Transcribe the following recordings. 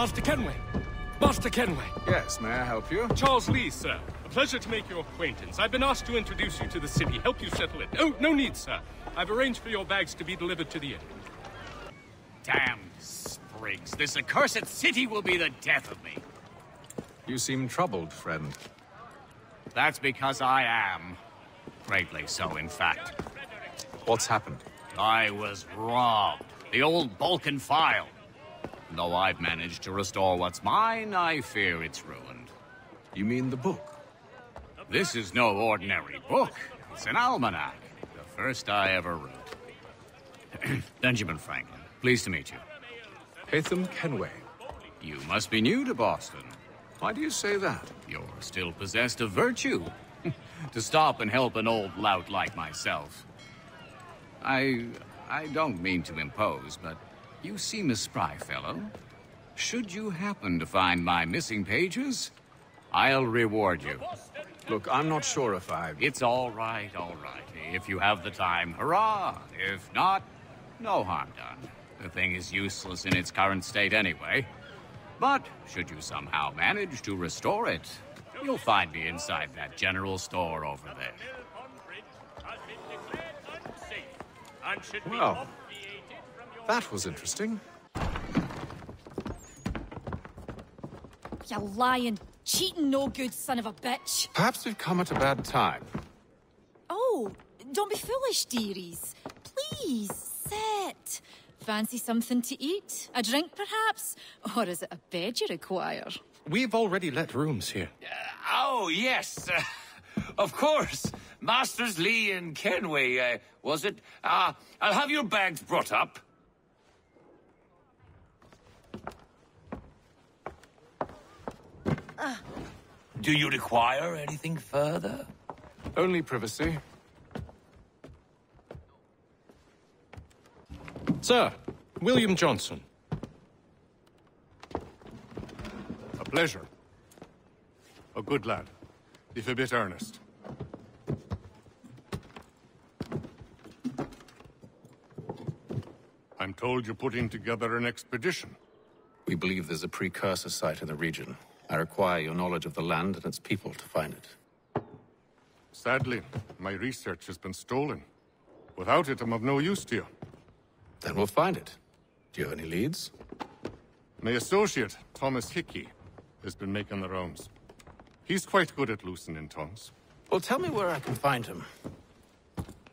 Master Kenway! Master Kenway! Yes, may I help you? Charles Lee, sir. A pleasure to make your acquaintance. I've been asked to introduce you to the city, help you settle it. Oh, no need, sir. I've arranged for your bags to be delivered to the inn. Damn sprigs. This accursed city will be the death of me. You seem troubled, friend. That's because I am. Greatly so, in fact. What's happened? I was robbed. The old Balkan file. Though I've managed to restore what's mine, I fear it's ruined. You mean the book? This is no ordinary book. It's an almanac. The first I ever wrote. Benjamin Franklin, pleased to meet you. Haytham Kenway. You must be new to Boston. Why do you say that? You're still possessed of virtue. To stop and help an old lout like myself. I don't mean to impose, but you seem a spry fellow. Should you happen to find my missing pages, I'll reward you. Look, I'm not sure if I... It's all right, all right. If you have the time, hurrah! If not, no harm done. The thing is useless in its current state anyway. But should you somehow manage to restore it, you'll find me inside that general store over there. Well, that was interesting. You lying, cheating, no good son of a bitch. Perhaps we've come at a bad time. Oh, don't be foolish, dearies. Please, sit. Fancy something to eat? A drink, perhaps? Or is it a bed you require? We've already let rooms here. Oh, yes. Of course. Masters Lee and Kenway, was it? I'll have your bags brought up. Do you require anything further? Only privacy. Sir, William Johnson. A pleasure. A good lad, if a bit earnest. I'm told you're putting together an expedition. We believe there's a precursor site in the region. I require your knowledge of the land and its people to find it. Sadly, my research has been stolen. Without it, I'm of no use to you. Then we'll find it. Do you have any leads? My associate, Thomas Hickey, has been making the rounds. He's quite good at loosening tongues. Well, tell me where I can find him.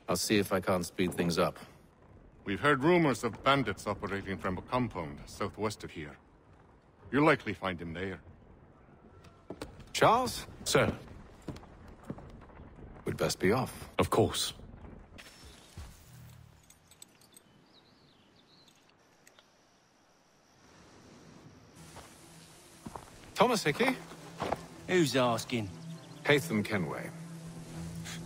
I'll see if I can't speed things up. We've heard rumors of bandits operating from a compound southwest of here. You'll likely find him there. Charles? Sir. We'd best be off. Of course. Thomas Hickey? Who's asking? Haytham Kenway.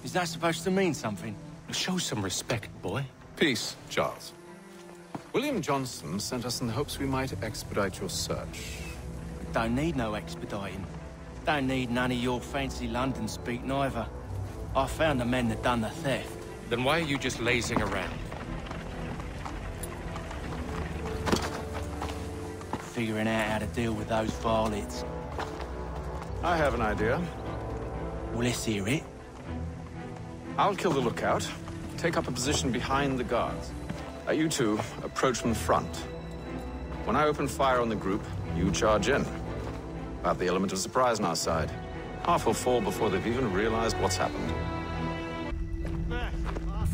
Is that supposed to mean something? Show some respect, boy. Peace, Charles. William Johnson sent us in the hopes we might expedite your search. Don't need no expediting. Don't need none of your fancy London speak neither. I found the men that done the theft. Then why are you just lazing around? Figuring out how to deal with those varlets. I have an idea. Well, let's hear it. I'll kill the lookout, take up a position behind the guards. You two approach from the front. When I open fire on the group, you charge in. Have the element of surprise on our side. Half will fall before they've even realized what's happened.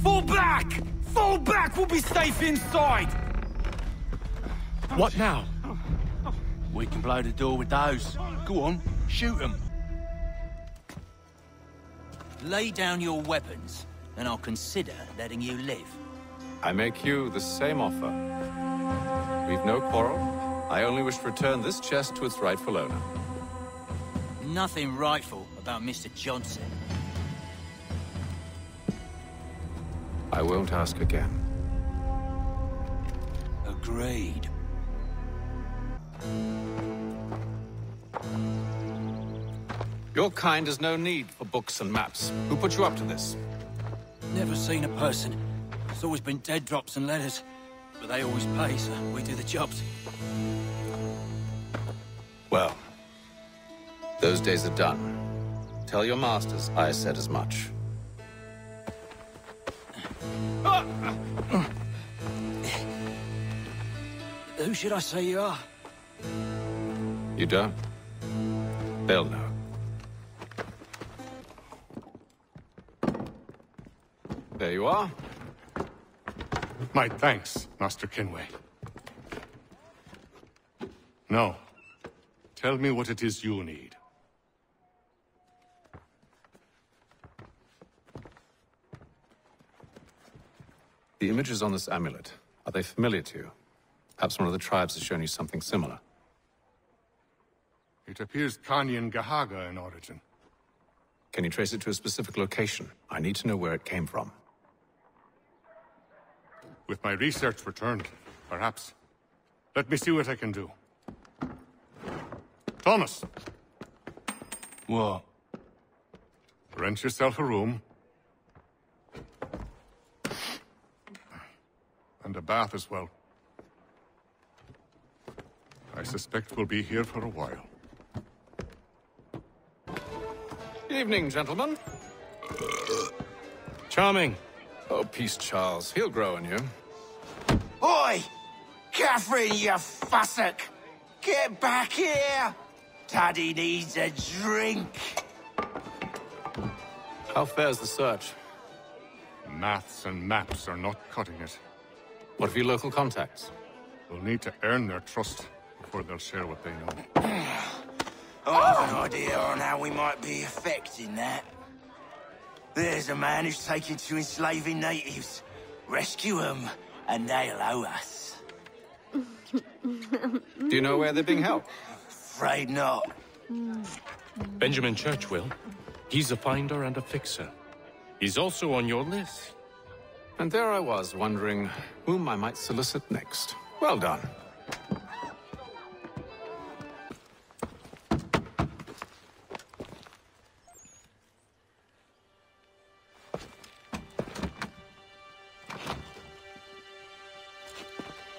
Fall back! Fall back! We'll be safe inside! What now? We can blow the door with those. Go on, shoot them. Lay down your weapons, and I'll consider letting you live. I make you the same offer. We've no quarrel. I only wish to return this chest to its rightful owner. Nothing rightful about Mr. Johnson. I won't ask again. Agreed. Your kind has no need for books and maps. Who put you up to this? Never seen a person. It's always been dead drops and letters. But they always pay, so we do the jobs. Well, those days are done. Tell your masters I said as much. Who should I say you are? You don't? They'll know. There you are. My thanks, Master Kenway. No. Tell me what it is you need. The images on this amulet, are they familiar to you? Perhaps one of the tribes has shown you something similar. It appears Kanyan Gahaga in origin. Can you trace it to a specific location? I need to know where it came from. With my research returned, perhaps. Let me see what I can do. Thomas! What? Rent yourself a room. And a bath as well. I suspect we'll be here for a while. Evening, gentlemen. Charming. Oh, peace, Charles. He'll grow on you. Oi! Catherine, you fussock! Get back here! Daddy needs a drink! How fares the search? Maths and maps are not cutting it. What of your local contacts? We'll need to earn their trust before they'll share what they know. I have an idea on how we might be affecting that. There's a man who's taken to enslaving natives. Rescue them, and they'll owe us. Do you know where they're being held? Afraid not. Benjamin Churchwill. He's a finder and a fixer. He's also on your list. And there I was, wondering whom I might solicit next. Well done.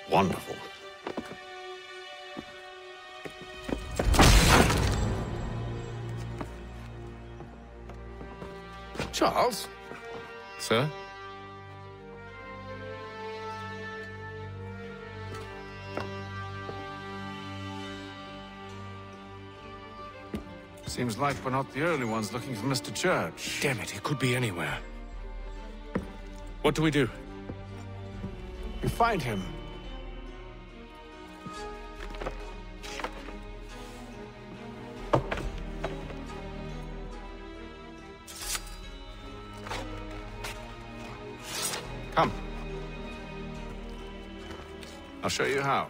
Wonderful. Charles? Sir? Seems like we're not the only ones looking for Mr. Church. Damn it, he could be anywhere. What do we do? We find him. Come. I'll show you how.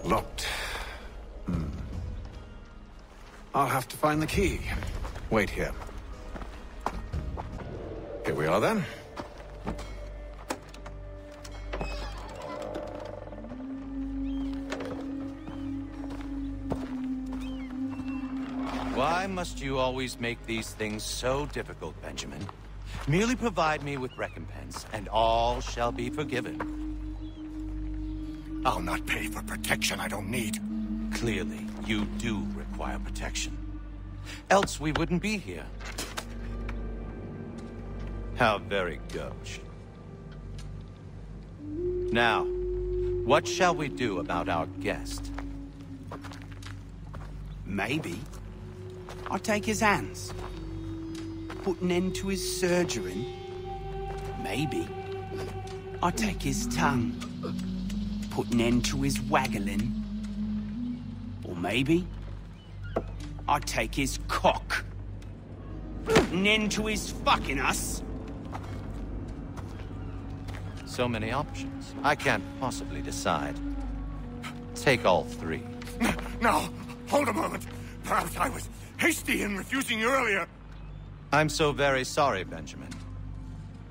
Locked. I'll have to find the key. Wait here. Here we are then. Why must you always make these things so difficult, Benjamin? Merely provide me with recompense, and all shall be forgiven. I'll not pay for protection I don't need. Clearly, you do require protection. Else we wouldn't be here. How very gauche. Now, what shall we do about our guest? Maybe I'll take his hands. Put an end to his surgering. Maybe I'll take his tongue. Put an end to his waggling. Or maybe I'll take his cock. Put an end to his fucking us. So many options. I can't possibly decide. Take all three. No, hold a moment. Perhaps I was hasty in refusing you earlier. I'm so very sorry, Benjamin.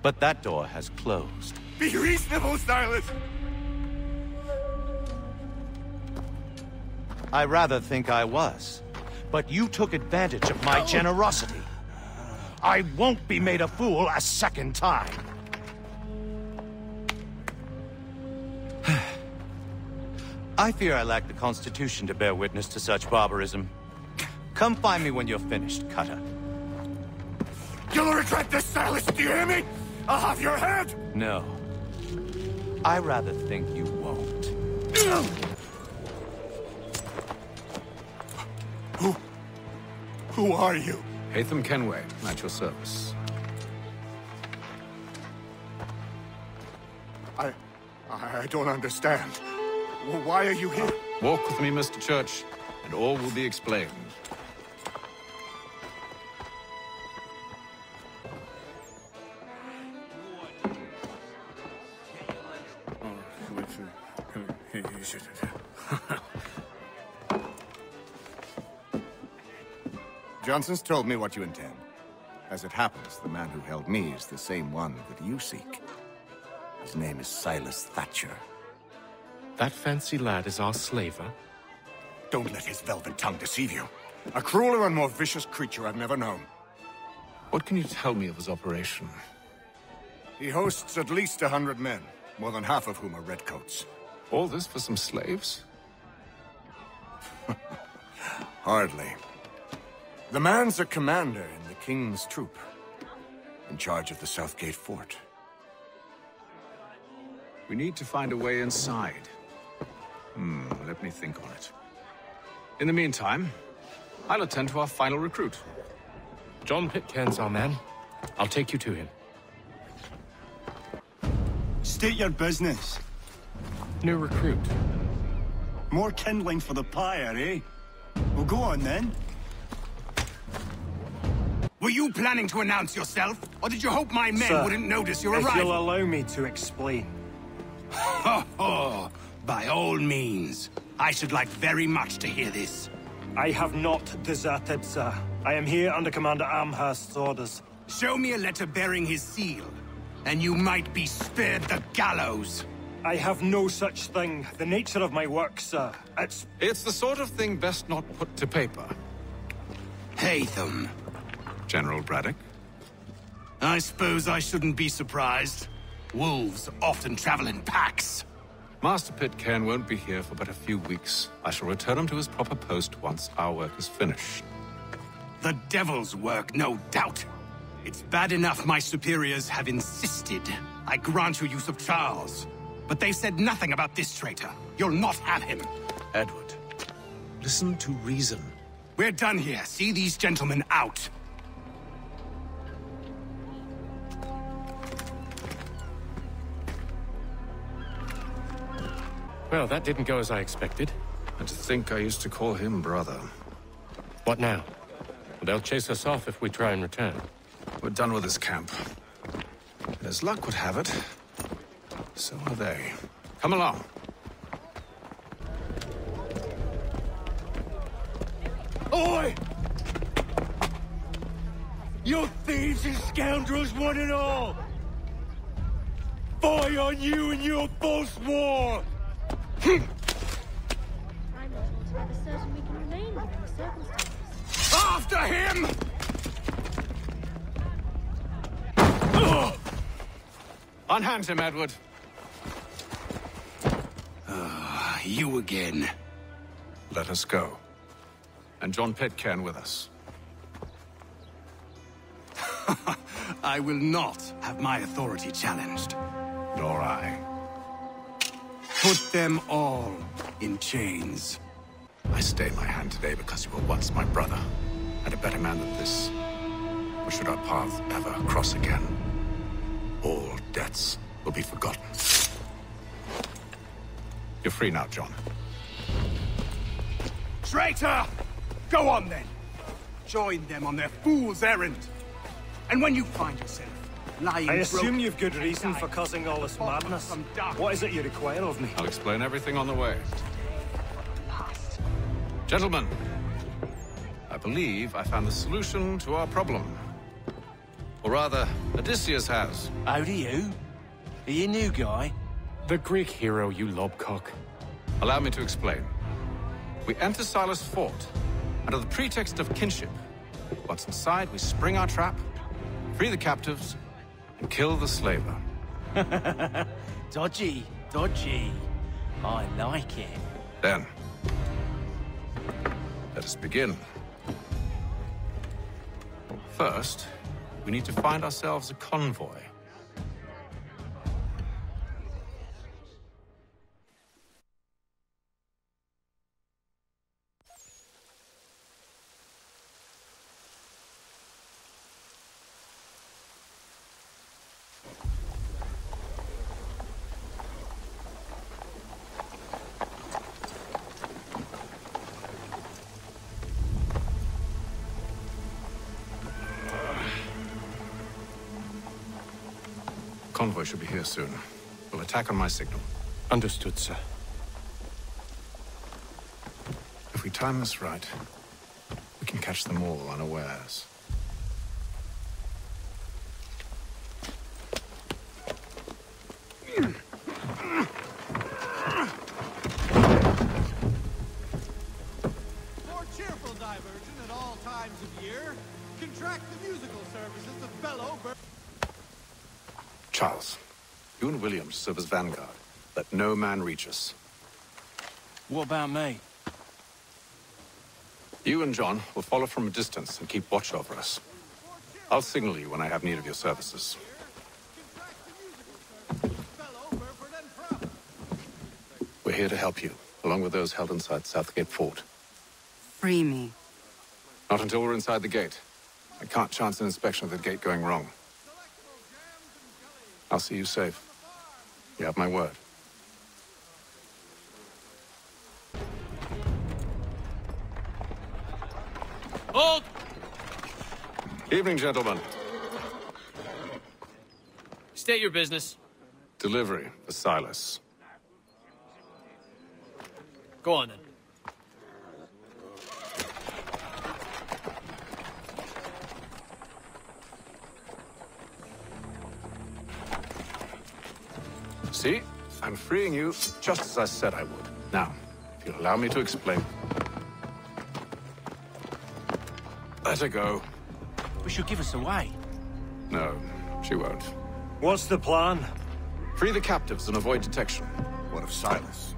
But that door has closed. Be reasonable, Silas. I rather think I was. But you took advantage of my generosity. I won't be made a fool a second time. I fear I lack the constitution to bear witness to such barbarism. Come find me when you're finished, Cutter. You'll regret this, Silas, do you hear me? I'll have your head! No. I rather think you won't. Who are you? Haytham Kenway, at your service. I don't understand. Why are you here? Walk with me, Mr. Church, and all will be explained. Johnson's told me what you intend. As it happens, the man who held me is the same one that you seek. His name is Silas Thatcher. That fancy lad is our slaver? Don't let his velvet tongue deceive you. A crueler and more vicious creature I've never known. What can you tell me of his operation? He hosts at least 100 men, more than half of whom are redcoats. All this for some slaves? Hardly. The man's a commander in the King's troop, in charge of the Southgate Fort. We need to find a way inside. Let me think on it. In the meantime, I'll attend to our final recruit. John Pitcairn's our man. I'll take you to him. State your business. New recruit. More kindling for the pyre, eh? Well, go on then. Were you planning to announce yourself? Or did you hope my men wouldn't notice your arrival? If you'll allow me to explain. Ho ho! By all means. I should like very much to hear this. I have not deserted, sir. I am here under Commander Amherst's orders. Show me a letter bearing his seal, and you might be spared the gallows. I have no such thing. The nature of my work, sir, It's the sort of thing best not put to paper. Haytham. General Braddock? I suppose I shouldn't be surprised. Wolves often travel in packs. Master Pitcairn won't be here for but a few weeks. I shall return him to his proper post once our work is finished. The devil's work, no doubt. It's bad enough my superiors have insisted I grant you use of Charles. But they've said nothing about this traitor. You'll not have him. Edward, listen to reason. We're done here. See these gentlemen out. Well, that didn't go as I expected. And to think I used to call him brother. What now? Well, they'll chase us off if we try and return. We're done with this camp. And as luck would have it, so are they. Come along. Oi! You thieves and scoundrels, one and all! Fie on you and your false war! I'm not altogether certain we can remain under the circumstances. After him! Unhand him, Edward. You again. Let us go. And John Pitcairn with us. I will not have my authority challenged. Nor I. Put them all in chains. I stay my hand today because you were once my brother, and a better man than this. Or should our paths ever cross again, all debts will be forgotten. You're free now, John. Traitor! Go on then. Join them on their fool's errand. And when you find yourself lying I assume broken you've good reason for causing all this madness. What is it you require of me? I'll explain everything on the way. Gentlemen, I believe I found the solution to our problem. Or rather, Odysseus has. How do you? Are you new guy? The Greek hero, you lobcock. Allow me to explain. We enter Silas' fort, under the pretext of kinship. Once inside, we spring our trap, free the captives, and kill the slaver. Dodgy, dodgy. I like it. Then, let us begin. First, we need to find ourselves a convoy. Convoy should be here soon. We'll attack on my signal. Understood, sir. If we time this right, we can catch them all unawares. More cheerful diversion at all times of year. Contract the musical services of fellow Charles, you and William serve as vanguard. Let no man reach us. What about me? You and John will follow from a distance and keep watch over us. I'll signal you when I have need of your services. We're here to help you, along with those held inside Southgate Fort. Free me. Not until we're inside the gate. I can't chance an inspection of the gate going wrong. I'll see you safe. You have my word. Hold! Evening, gentlemen. State your business. Delivery for Silas. Go on, then. See? I'm freeing you, just as I said I would. Now, if you'll allow me to explain. Let her go. But she'll give us away. No, she won't. What's the plan? Free the captives and avoid detection. What of Silas?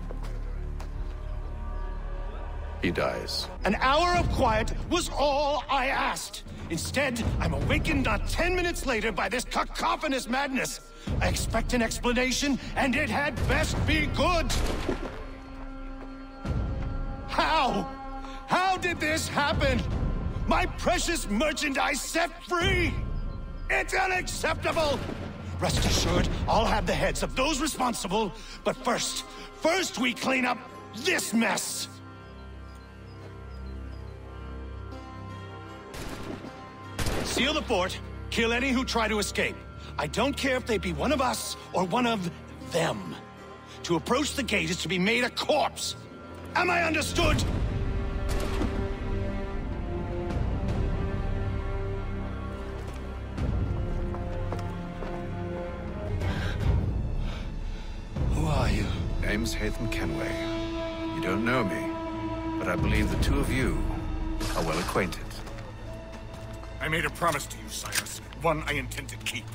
He dies. An hour of quiet was all I asked. Instead, I'm awakened not 10 minutes later by this cacophonous madness. I expect an explanation, and it had best be good. How? How did this happen? My precious merchandise set free! It's unacceptable! Rest assured, I'll have the heads of those responsible, but first we clean up this mess! Seal the fort, kill any who try to escape. I don't care if they be one of us or one of them. To approach the gate is to be made a corpse. Am I understood? Who are you? Name's Hatham Kenway. You don't know me, but I believe the two of you are well acquainted. I made a promise to you, Silas. One I intend to keep.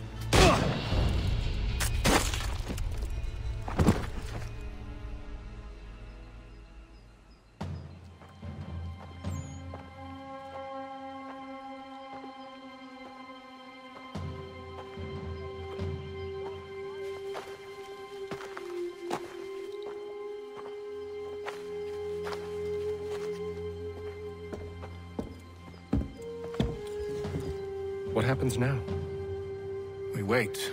What happens now? We wait.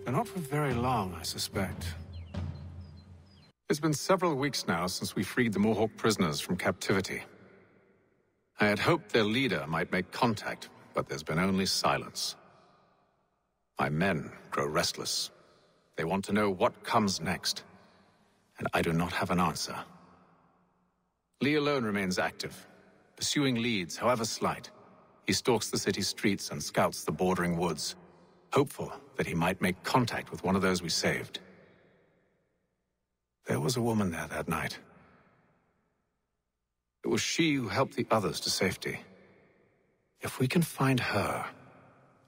But not for very long, I suspect. It's been several weeks now since we freed the Mohawk prisoners from captivity. I had hoped their leader might make contact, but there's been only silence. My men grow restless. They want to know what comes next, and I do not have an answer. Lee alone remains active, pursuing leads, however slight. He stalks the city streets and scouts the bordering woods, hopeful that he might make contact with one of those we saved. There was a woman there that night. It was she who helped the others to safety. If we can find her,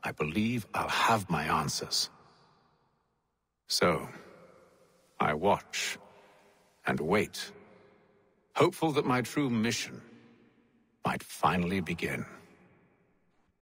I believe I'll have my answers. So, I watch and wait, hopeful that my true mission might finally begin.